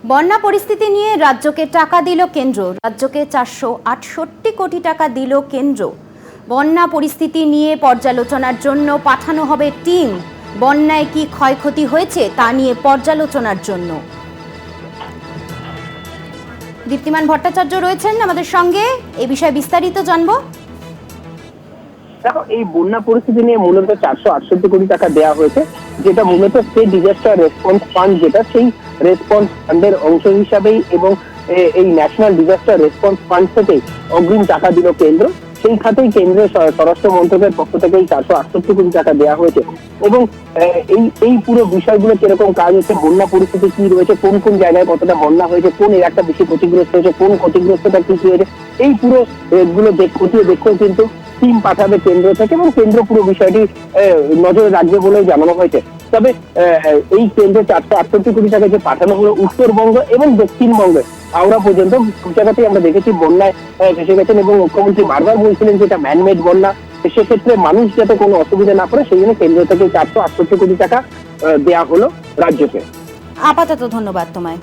বন্যা পরিস্থিতি নিয়ে রাজ্যকে টাকা দিল কেন্দ্র। রাজ্যকে 468 কোটি টাকা দিল কেন্দ্র। বন্যা পরিস্থিতি নিয়ে পর্যালোচনার জন্য পাঠানো হবে টিম। বন্যায় কি ক্ষয়ক্ষতি হয়েছে তা নিয়ে পর্যালোচনার জন্য। দীপ্তিমান ভট্টাচার্য রয়েছেন আমাদের সঙ্গে, এই বিষয়ে বিস্তারিত জানবো। দেখো, এই বন্যা পরিস্থিতি নিয়ে মূলত 468 কোটি টাকা দেওয়া হয়েছে, যেটা মূলত স্টেট ডিজাস্টার রেসপন্স ফান্ড, যেটা সেই রেসপন্স ফান্ডের অংশ হিসাবেই এবং এই ন্যাশনাল ডিজাস্টার রেসপন্স ফান্ড থেকে অগ্রিম টাকা দিল কেন্দ্র। সেই খাতেই কেন্দ্রের স্বরাষ্ট্র মন্ত্রকের পক্ষ থেকে এই 468 কোটি টাকা দেওয়া হয়েছে। এবং এই পুরো বিষয়গুলো কিরকম কাজ হচ্ছে, বন্যা পরিস্থিতি কি রয়েছে, কোন কোন জায়গায় কতটা বন্যা হয়েছে, কোন এলাকা বেশি ক্ষতিগ্রস্ত হয়েছে, কোন ক্ষতিগ্রস্তটা কি হয়েছে, এই পুরো গুলো খতিয়ে দেখতেও কিন্তু টিম পাঠাবে কেন্দ্র থেকে, এবং কেন্দ্র পুরো বিষয়টি নজরে রাখবে বলেই জানানো হয়েছে। তবে এই কেন্দ্রে 468 কোটি টাকা যে পাঠানো হলো উত্তরবঙ্গ এবং দক্ষিণবঙ্গে হাওড়া পর্যন্ত সব জায়গাতেই আমরা দেখেছি বন্যায় ভেসে গেছেন, এবং মুখ্যমন্ত্রী বারবার বলছিলেন যে এটা ম্যানমেড বন্যা, সেক্ষেত্রে মানুষ যাতে কোনো অসুবিধা না করে সেই জন্য কেন্দ্র থেকে 468 কোটি টাকা দেওয়া হলো রাজ্যকে। আপাতত ধন্যবাদ তোমায়।